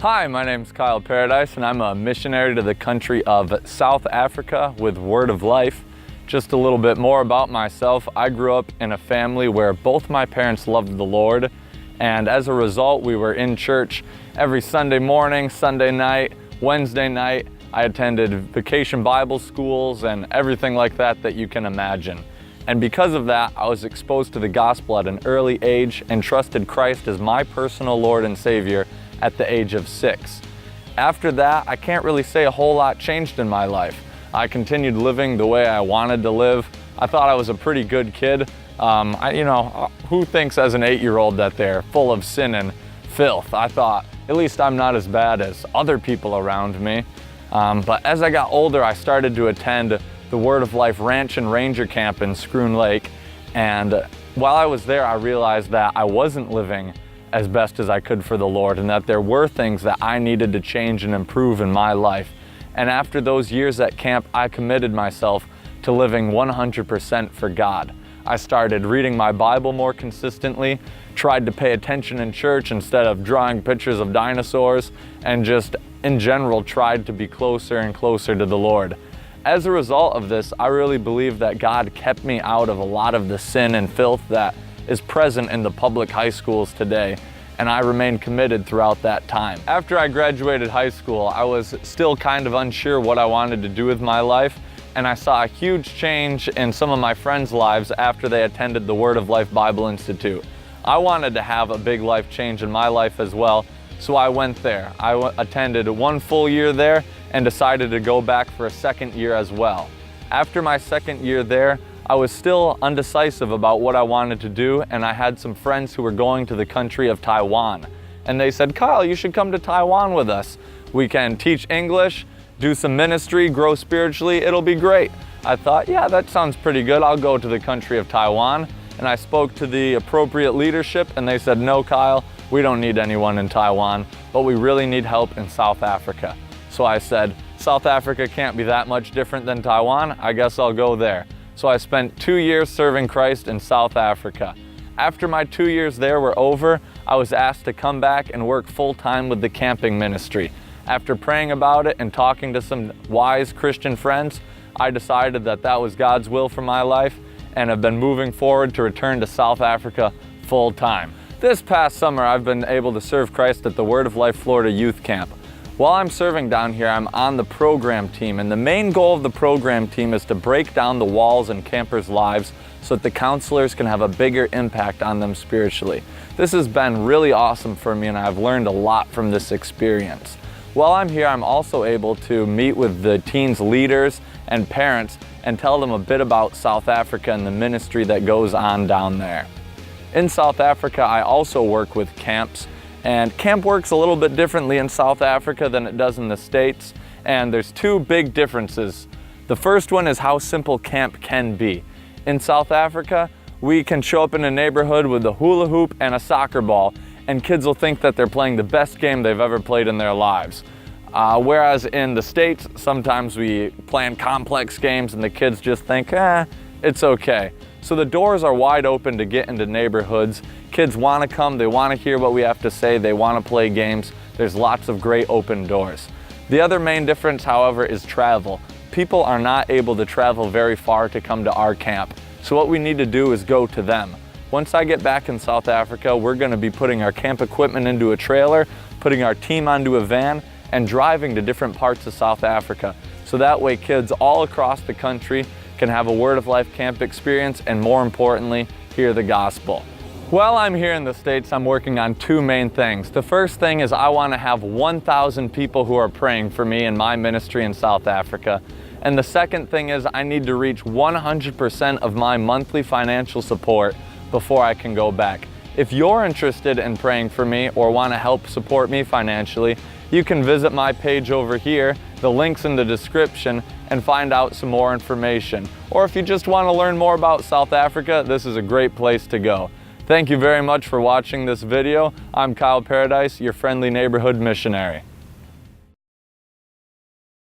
Hi, my name's Kyle Paradis, and I'm a missionary to the country of South Africa with Word of Life. Just a little bit more about myself. I grew up in a family where both my parents loved the Lord, and as a result, we were in church every Sunday morning, Sunday night, Wednesday night. I attended vacation Bible schools and everything like that you can imagine. And because of that, I was exposed to the gospel at an early age and trusted Christ as my personal Lord and Savior at the age of 6. After that, I can't really say a whole lot changed in my life. I continued living the way I wanted to live. I thought I was a pretty good kid. Who thinks as an 8-year-old that they're full of sin and filth? I thought, at least I'm not as bad as other people around me. But as I got older, I started to attend the Word of Life Ranch and Ranger Camp in Scroon Lake. And while I was there, I realized that I wasn't living as best as I could for the Lord, and that there were things that I needed to change and improve in my life. And after those years at camp, I committed myself to living 100% for God. I started reading my Bible more consistently, tried to pay attention in church instead of drawing pictures of dinosaurs, and just in general tried to be closer and closer to the Lord. As a result of this, I really believe that God kept me out of a lot of the sin and filth that is present in the public high schools today, and I remained committed throughout that time. After I graduated high school, I was still kind of unsure what I wanted to do with my life, and I saw a huge change in some of my friends' lives after they attended the Word of Life Bible Institute. I wanted to have a big life change in my life as well, so I went there. I attended 1 full year there and decided to go back for a second year as well. After my second year there, I was still undecisive about what I wanted to do, and I had some friends who were going to the country of Taiwan. And they said, Kyle, you should come to Taiwan with us. We can teach English, do some ministry, grow spiritually, it'll be great. I thought, yeah, that sounds pretty good. I'll go to the country of Taiwan. And I spoke to the appropriate leadership, and they said, no, Kyle, we don't need anyone in Taiwan, but we really need help in South Africa. So I said, South Africa can't be that much different than Taiwan. I guess I'll go there. So I spent 2 years serving Christ in South Africa. After my 2 years there were over, I was asked to come back and work full-time with the camping ministry. After praying about it and talking to some wise Christian friends, I decided that that was God's will for my life, and have been moving forward to return to South Africa full-time. This past summer, I've been able to serve Christ at the Word of Life Florida Youth Camp. While I'm serving down here, I'm on the program team, and the main goal of the program team is to break down the walls in campers' lives so that the counselors can have a bigger impact on them spiritually. This has been really awesome for me, and I've learned a lot from this experience. While I'm here, I'm also able to meet with the teens' leaders and parents and tell them a bit about South Africa and the ministry that goes on down there. In South Africa, I also work with camps. And camp works a little bit differently in South Africa than it does in the States, and there's 2 big differences. The first one is how simple camp can be. In South Africa, we can show up in a neighborhood with a hula hoop and a soccer ball, and kids will think that they're playing the best game they've ever played in their lives. Whereas in the States, sometimes we plan complex games and the kids just think, it's okay. So the doors are wide open to get into neighborhoods. Kids want to come, they want to hear what we have to say, they want to play games. There's lots of great open doors. The other main difference, however, is travel. People are not able to travel very far to come to our camp. So what we need to do is go to them. Once I get back in South Africa, we're going to be putting our camp equipment into a trailer, putting our team onto a van, and driving to different parts of South Africa. So that way kids all across the country can have a Word of Life camp experience, and more importantly, hear the gospel. While I'm here in the States, I'm working on 2 main things. The first thing is I want to have 1,000 people who are praying for me in my ministry in South Africa. And the second thing is I need to reach 100% of my monthly financial support before I can go back. If you're interested in praying for me or want to help support me financially, you can visit my page over here, the link's in the description, and find out some more information. Or if you just want to learn more about South Africa, this is a great place to go. Thank you very much for watching this video. I'm Kyle Paradis, your friendly neighborhood missionary.